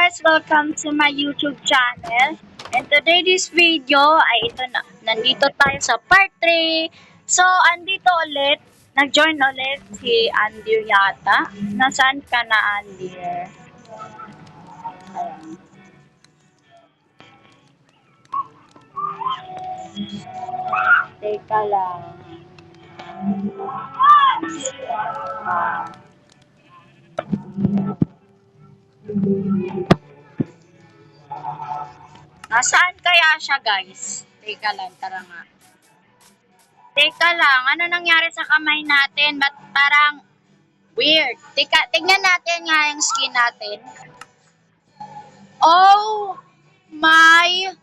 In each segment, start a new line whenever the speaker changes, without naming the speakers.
guys! Welcome to my YouTube channel. And today this video ay ito na. Nandito tayo sa part 3. So, andito ulit. Nag-join ulit si Andir yata. Nasaan ka na, Andir? Ayan. Teka lang. Nasaan kaya siya, guys? Teka lang, tara nga. Teka lang, ano nangyari sa kamay natin? Ba't parang weird? Tignan natin nga yung skin natin. Oh my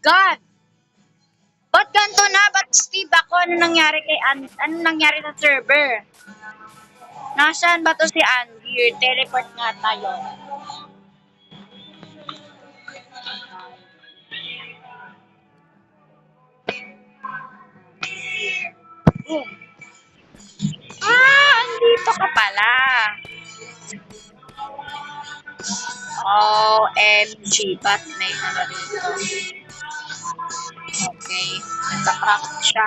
God! Ba't ganito na? Ba't Steve ako? Ano nangyari kay ano nangyari sa server? Nasaan ba to si Andy? Teleport nga tayo. Boom. Andito ka pala. OMG, ba't may ano dito? Okay, nagka-crack siya.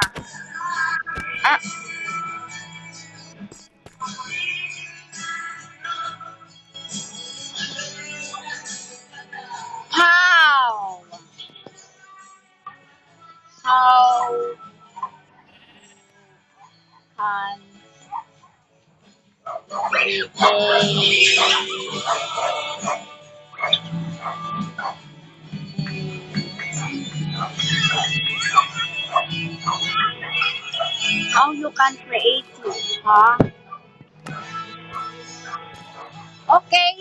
How can how you can create it, ha? Okay,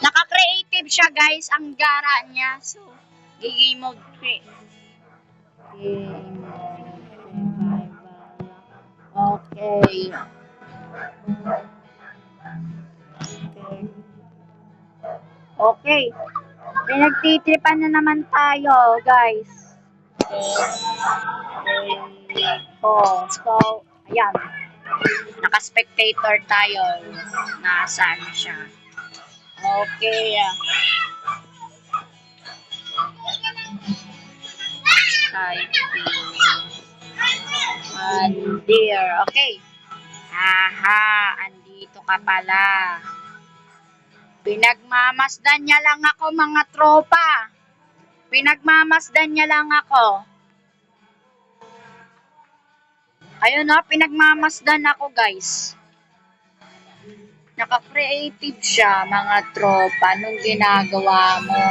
naka-creative siya guys, ang gara niya. So, game mode create. Okay. Okay. Pinagtitripan na naman tayo, guys. So, ayan. Naka-spectator tayo. Nasaan siya? Okay. Andir. Okay. Aha, andito ka pala. Pinagmamasdan niya lang ako, mga tropa. Pinagmamasdan niya lang ako. Ayun o, pinagmamasdan ako, guys. Naka-creative siya, mga tropa. Anong ginagawa mo?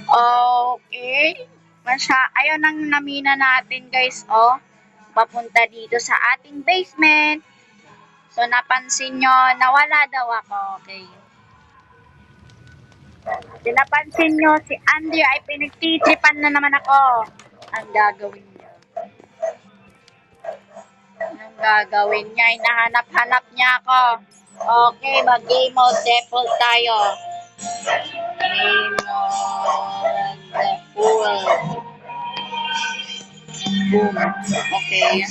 Okay. Ayun ang namina natin, guys, oh. Papunta dito sa ating basement. So, napansin nyo, nawala daw ako. Okay. Napansin nyo, si Andy ay pinagtitripan na naman ako. Ang gagawin niya. Ang gagawin niya, hinahanap-hanap niya ako. Okay, mag-game mode default tayo. Game mode default. Boom. Okay.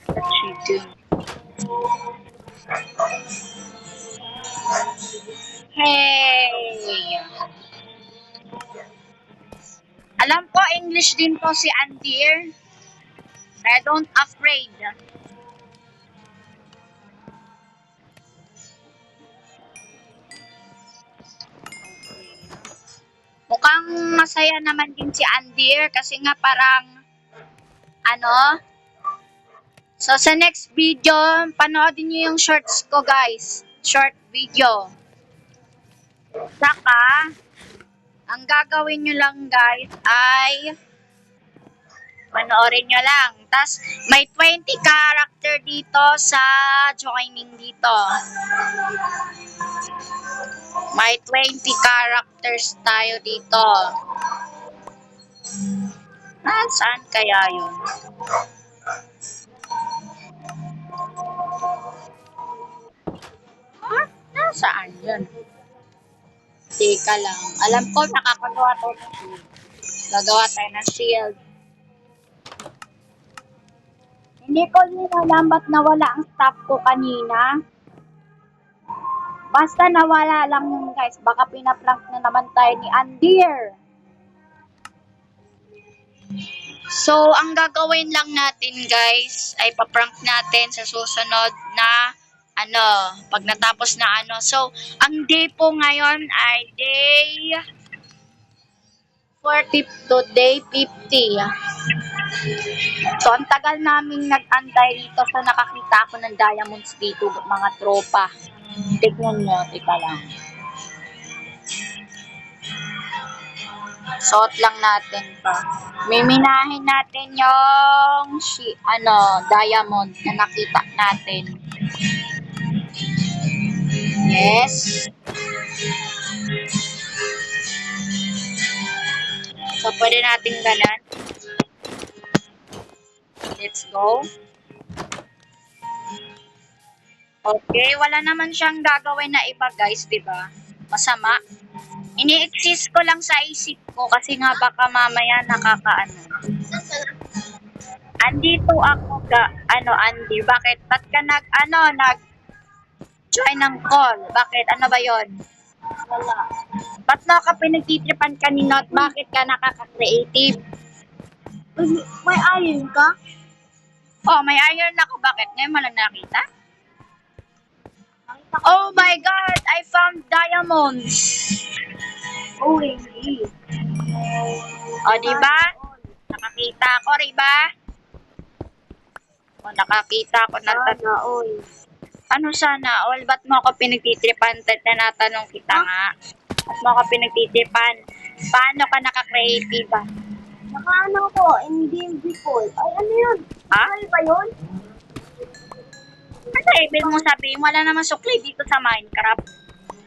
What she do? Hey! Alam ko, English din po si Andir. Kaya don't afraid. Mukhang masaya naman din si Andir kasi nga parang So sa next video, panoodin niyo yung shorts ko, guys. Short video. Saka, ang gagawin nyo lang, guys, ay panoorin nyo lang. Tapos, may 20 character dito sa joining dito. May 20 characters tayo dito. Saan kaya yun? Nasaan yun? Teka lang. Alam ko, nakakagawa tayo ng shield. Gagawa tayo ng shield. Hindi ko din alam ba't nawala ang stop ko kanina. Basta nawala lang yun guys. Baka pinaprank na naman tayo ni Andir. So, ang gagawin lang natin guys ay paprank natin sa susunod na pag natapos na So, ang day po ngayon ay day 40 to day 50. So, ang tagal naming nag-antay dito. So, nakakita ako ng diamonds dito, mga tropa. Tignan nyo, tika lang. Suot lang natin pa. Miminahin natin yung diamond na nakita natin. Yes. So, pwede natin ganan. Let's go. Okay, wala naman siyang gagawin na iba guys, di ba? Masama. Ini-exist ko lang sa isip ko kasi nga baka mamaya Andito ako Andy, bakit? Ba't ka join ng call? Bakit? Ano ba yon? Wala. Ba't ka pinagtitripan kanina at bakit ka nakaka-creative? May iron ka? Oh, may iron ako. Bakit? Ngayon mo lang nakita? Oh my God! I found diamonds! Oh, really? Oh, diba? Nakakita ako, diba? Oh, nakakita ako na Ano sana all? Ba't mo ako pinagtitripan? Tinatanong kita nga. Ba't mo ako pinagtitripan? Paano ka nakaka-creative ba?
Ko, invisible. Ay, ano yun?
Ha?
Ano ba yun?
Ano ibig mo sabihin? Wala naman suklay dito sa Minecraft.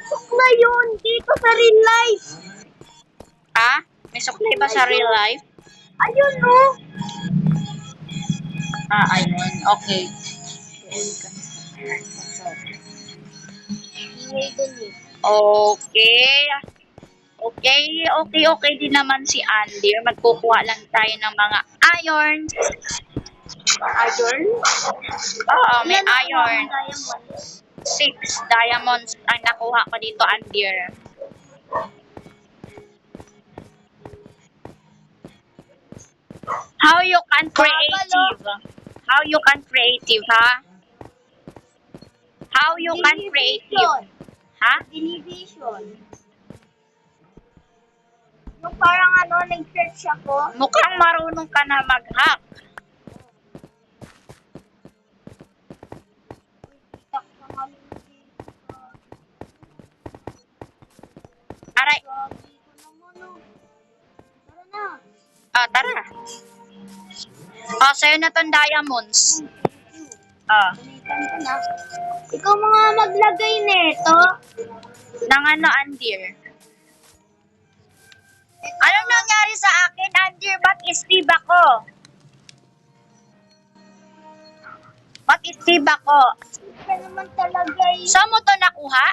Sukla yun! Dito sa real life!
Ha? May suklay ba sa real life?
Ayun, no?
Ayun. Okay. Okay din naman si Andy. Magkukuha lang tayo ng mga iron.
Iron?
Oo, may iron. 6 diamonds ang nakuha ko dito, Andy. How you can creative? How you can creative, ha? How you can creative? Ha?
Division. Yung parang nag-search ako.
Mukhang marunong ka na mag-hack. Aray. Tara. Sa'yo na tong diamonds.
Ikaw mga maglagay nito.
Nang Andir? Anong nangyari sa akin, Andir? Ba't Steve ako? Ba't Steve ako?
Ika naman talaga
Saan mo to nakuha?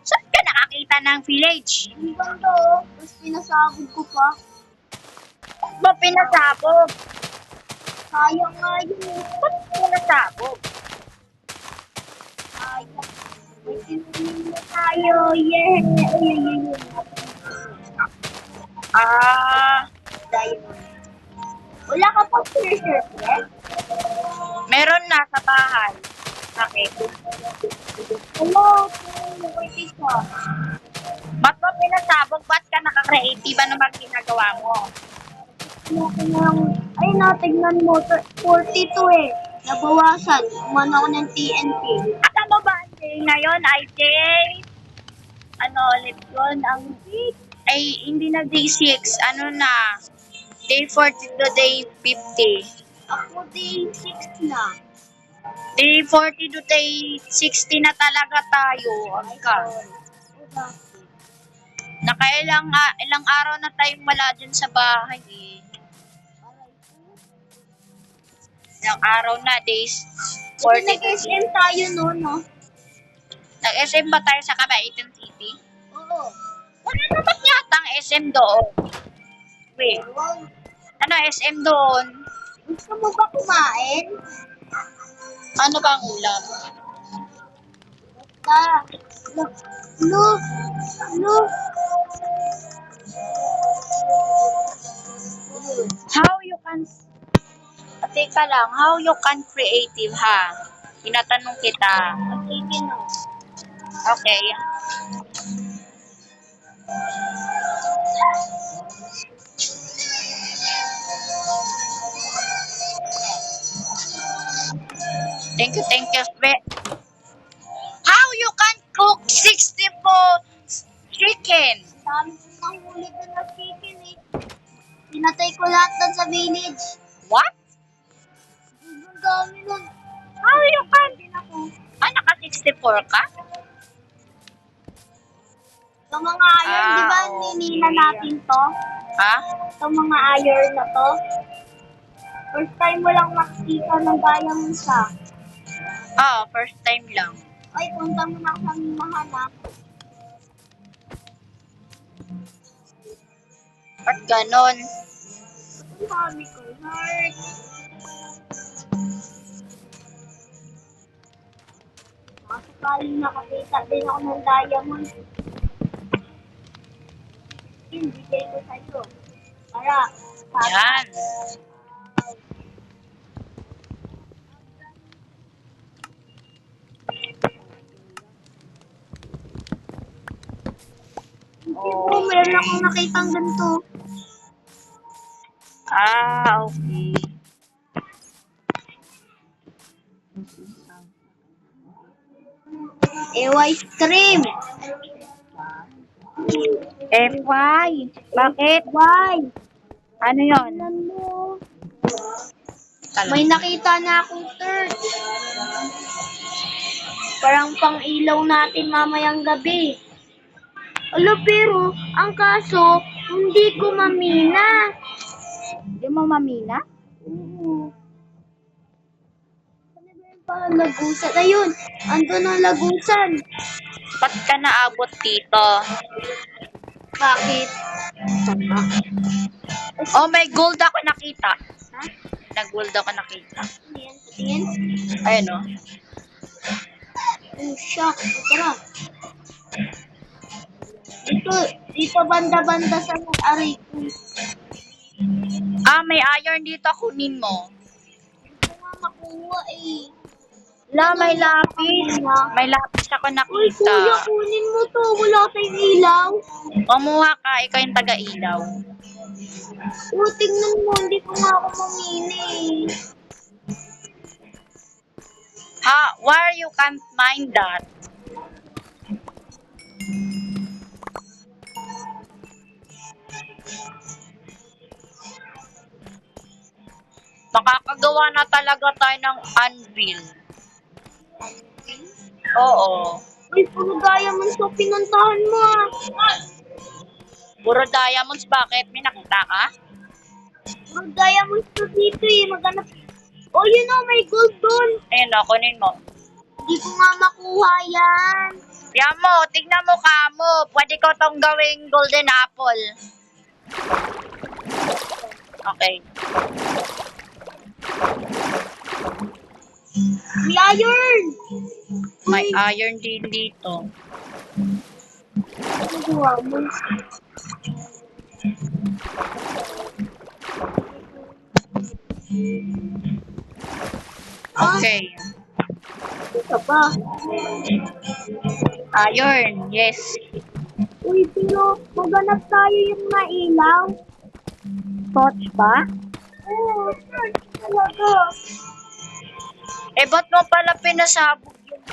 Saan ka nakakita ng village?
Ibang to. Tapos pinasabog ko pa.
Ba't mo pinasabog?
Sayang nga yun.
Ba't pinasabog?
Sayang. May sinunin na tayo. Yeah. Diamond. Wala ka pa treasure, eh?
Meron na sa bahay. Bakit?
Hello, wait ka.
Ba't mo pinasabog? Ba't ka nakakreative? Ano bang ginagawa mo?
Ay, natignan mo. 42 eh. Nabawasan. Umano ako ng TNT.
At ano ba, Andy? Ngayon ay day... ulit yun? Ay, hindi na day 6. Day 40 to day 50.
Ako day 6 na.
Day 40 to day 60 na talaga tayo. Ilang araw na tayong wala dyan sa bahay eh. Ilang araw na, days 40 to
Nag-SM tayo no?
Nag-SM ba tayo sa Cabaitan City?
Oo.
Wala naman yata ang SM doon. Wait. Ano SM doon?
Gusto mo ba kumain?
Ano ba ang ulam?
Ta. Lo. Lo. Lo.
How you can... Teka lang, how you can creative ha? Tinatanong kita.
Sige na.
Okay. Thank you, thank you. How you can cook 64 chicken?
Dami ko nahuli doon na chicken eh. Pinatay ko lahat doon sa village.
What?
Ang dami nun.
How you can...
Din ako.
Naka 64 ka?
Sa mga iron, di ba
oo.
ninila natin to?
Ha?
Sa mga iron na to? First time mo lang makikita ng diamond sa.
Oo, first time lang.
Ay, punta mo na ako sa minahan ha.
Ba't ganon?
Ang sabi ko, heart. Makasakaling nakakita din ako ng diamond. Bigay ko sa'yo. Para,
Yan.
oh, meron akong nakitang ganito.
Okay.
Ewa stream.
FY. Bakit?
Why?
Ano yon?
Alam mo. May nakita na akong third. Parang pang ilaw natin mamayang gabi. Alo, pero ang kaso, hindi ko mamina.
Hindi mo mamina?
Oo. Ano ba yung parang lagusan? Ayun, andun ang lagusan.
Ba't ka naabot dito?
Bakit?
Oh, may gold ako nakita.
Ha?
Nag-gold ako nakita.
Ano yan? Patingin?
Ayun o.
Oh, shock. Tara. Dito banda-banda sa aray ko.
May iron dito. Kunin mo.
Gusto nga makuha eh.
May lapis. May lapis ako
Uy,
nakita.
kuya, kunin mo to. Wala tayong ilaw.
Kumuha ka. Ikaw yung taga-ilaw.
Tingnan mo. Hindi ko nga ako mamini.
Where you can't find that? Makakagawa na talaga tayo ng anvil. Oo.
Uy, puro diamonds so pinuntahan mo ah.
Puro diamonds. Bakit? May nakita ka?
Puro diamonds to dito eh. Maghanap. Oh, yun oh, may gold doon.
Ayun o. Kunin mo.
Hindi ko nga makuha yan.
Yan mo. Tignan mo ka mo. Pwede ko tong gawing golden apple. Okay.
May iron.
May iron din dito.
Nagawa mo.
Okay.
Ito pa.
Iron. Yes.
Uy, pero maghanap tayo yung mailaw.
Torch ba?
Oo, search talaga.
Ba't mo pala pinasabog yung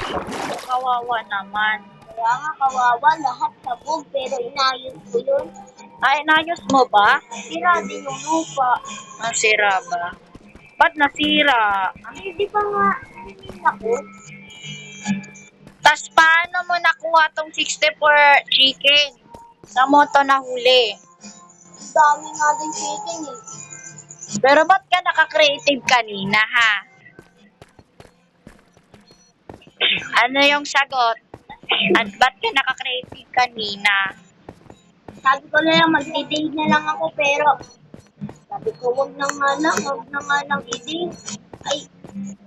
kawawa naman?
Kaya nga kawawa, lahat sabog, pero inayos ko yun.
Ay, inayos mo ba?
Sira din yung lupa.
Nasira ba? Ba't nasira?
Hindi pa nga, hindi ako.
Tas paano mo nakuha tong 64 chicken? Sa mo to nahuli.
Dami nga din chicken eh.
Pero ba't ka naka-creative kanina, ha? Ano yung sagot? At ba't ka naka-creative kanina?
Sabi ko na lang, magdi-day na lang ako, pero Sabi ko, wag na nga lang i-date. Ay,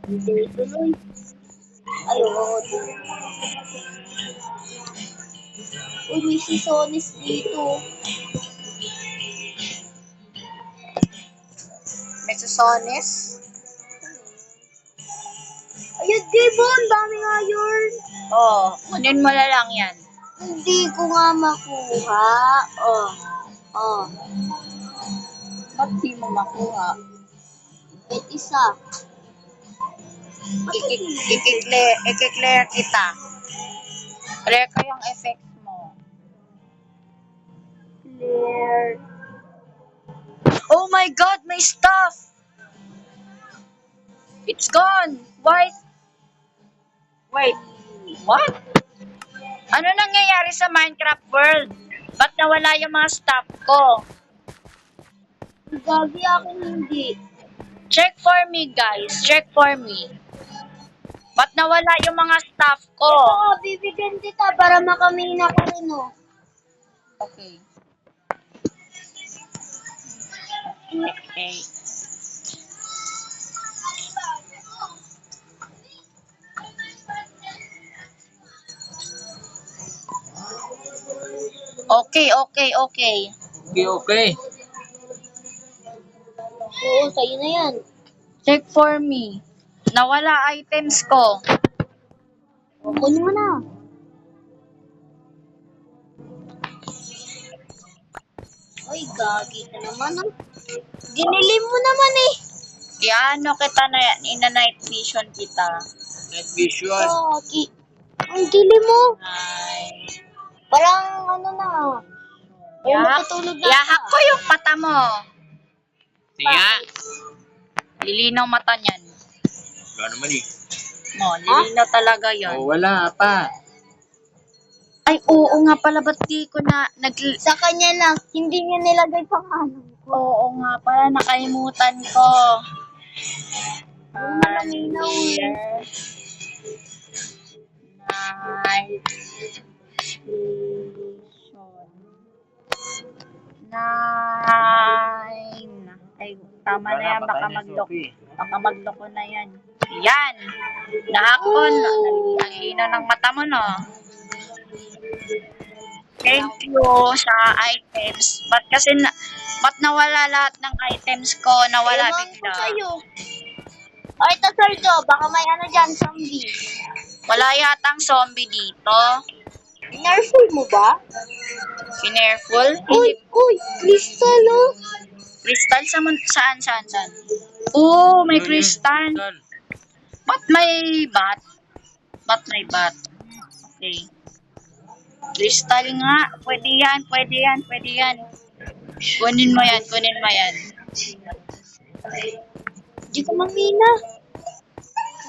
hindi tuloy. Ay, oo. Uy, may sisonis dito.
May susones?
Ayun, diba? Ang dami nga yun.
Oo, kunin mo na lang yan.
Hindi ko nga makuha. Oh. Oh.
Ba't di mo makuha?
Wait, isa.
Ikiklear kita. Clear ko yung effects mo.
Clear.
Oh my God, may stuff! It's gone! Why? Wait, what? Ano nangyayari sa Minecraft world? Ba't nawala yung mga stuff ko?
Gagi akin hindi.
Check for me, guys. Check for me. Ba't nawala yung mga stuff ko?
Oo, bibigyan kita para makamina ko rin, oh.
Okay. Okay. Okay.
Okay, okay.
Oo, sa'yo na yan.
Check for me. Nawala items ko.
Kunin mo na. Ay, gagi ka naman, ah. Ginilim mo naman, eh.
Ano kita na yan? Ina-night vision kita.
Night vision.
Gagi. Ang dilim mo.
Ay.
Parang, ano na. Ay,
Yahak,
matutulog na.
yahak ko yung mata mo.
Siya.
Lilinaw mata niyan.
Wala naman eh.
Lilinaw talaga yon.
Oh, wala pa.
Ay, oo nga pala, ba't di ko na
Sa kanya lang, hindi niya nilagay pangalan ko.
Oo nga pala, nakalimutan ko.
Yung malaminaw, eh.
Night vision. 9. Ay, tama na yan, baka magloko na yan. Yan! Nahakon. Ang lino ng mata mo, no? Thank you sa items. Ba't nawala lahat ng items ko? Nawala
Ewan ko
bigla.
sa'yo. O, ito, Sergio. Baka may ano dyan, zombie.
Wala yatang zombie dito.
Nerful mo ba?
Pinerful?
Uy, crystal, oh.
Crystal? Saan? Oo, may crystal. Ba't may bat? Okay. Crystal nga. Pwede yan. Kunin mo yan.
Hindi ko mamina.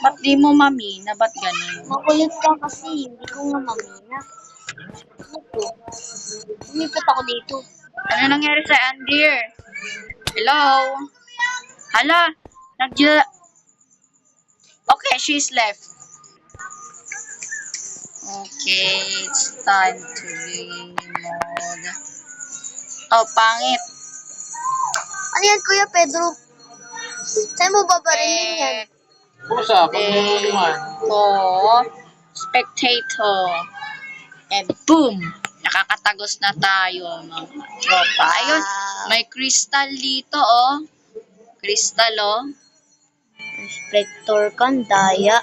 Ba't di mo mamina? Ba't ganun?
Makulit ka kasi. Hindi ko nga mamina. Ano to? Umipat ako dito.
Ano nangyari sa Andir? Hello? Hala? Okay, she's left. Okay, it's time to game mode. Oh, pangit.
Ano yan, Kuya Pedro? Saan mo babarilin yan?
Pusa, pag naman.
Spectator. And boom! Nakakatagos na tayo, mga tropa. Ayun, may crystal dito, oh. Crystal, oh.
Inspector kan, madaya.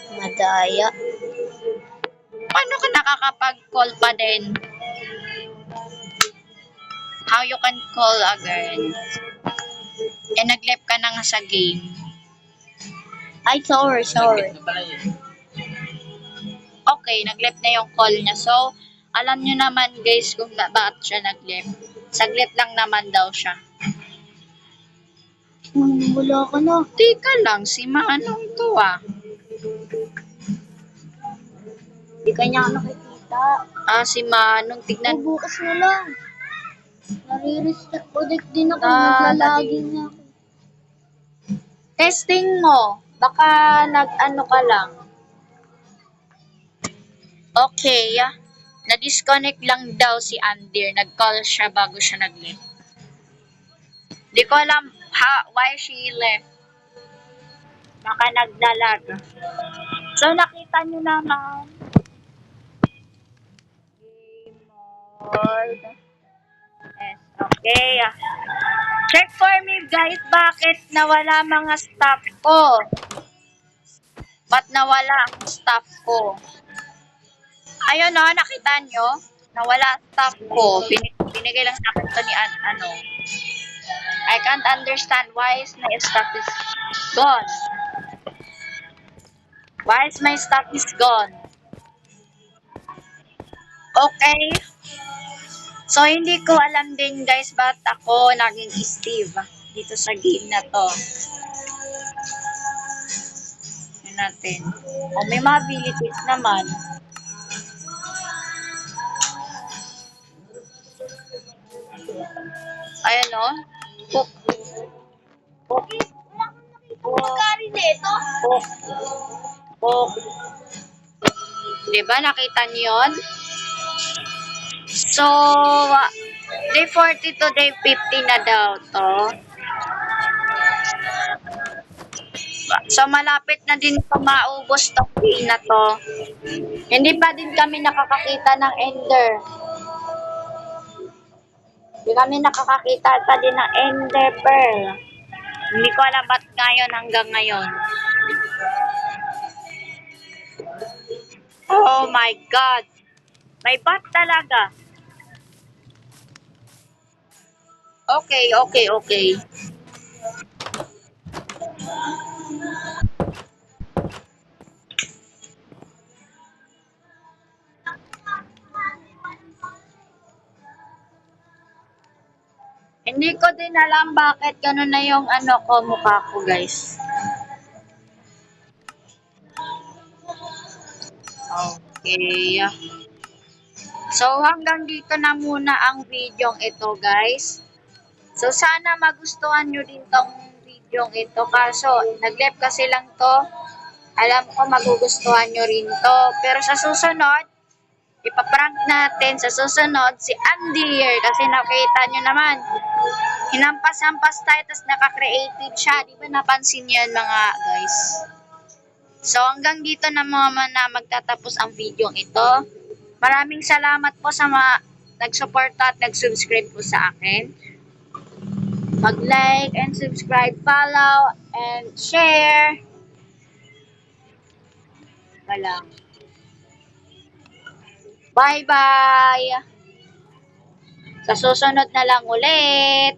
Paano ka nakakapag-call pa din? How you can call again? Nag-left ka na nga sa game.
Ay, sorry.
Okay, nag-left na yung call niya. So, alam nyo naman guys kung bakit siya nag-left. Saglit lang naman daw siya.
Wala ka na.
Teka lang, si Manong to ah.
Hindi ka niya nakikita.
Si Manong, tignan.
Bukas na lang. Nare-restart din ako.
Ah,
Naglalaging na ako.
Testing mo. Baka nag-ano ka lang. Okay. Na-disconnect lang daw si Andir. Nag-call siya bago siya nag-left. Di ko alam why she left. Baka naglalag. So, nakita nyo naman. Game mode. Yes, okay. Check for me, guys, bakit nawala mga staff ko? Ba't nawala ang staff ko? Ayun o, nakita nyo? Nawala staff ko. Binigay lang sa akin to ni ano. I can't understand why is my stuff is gone. Why is my stuff is gone? Okay. So, hindi ko alam din guys ba't ako naging Steve dito sa game na to. Yun natin. O, may mga abilities naman. Ayan o. Hook. Hook.
Magkari nito?
Hook. Hook. Diba? Nakita niyo yun? So, day 40 to day 50 na daw to. So, malapit na din pa maubos to day na to. Hindi pa din kami nakakakita ng ender. Hindi kami nakakakita pa din ng ender pearl. Hindi ko alam ba't ngayon hanggang ngayon. Oh my God. May bat talaga. Okay, okay, okay. Hindi ko din alam bakit gano'n na yung ano ko, mukha ko, guys. Okay. So, hanggang dito na muna ang video ito, guys. So, sana magustuhan nyo din tong video ito. Kaso, nag-left kasi lang to. Alam ko magugustuhan nyo rin to. Pero sa susunod, ipaprank natin sa susunod si Andy here. Kasi nakita nyo naman, hinampas-hampas tayo, tapos naka-creative siya. Di ba napansin yan mga guys? So, hanggang dito na na magtatapos ang video ito. Maraming salamat po sa mga nag-suporta at nag-subscribe po sa akin. Mag-like and subscribe, follow, and share. Wala. Bye-bye! Sa susunod na lang ulit.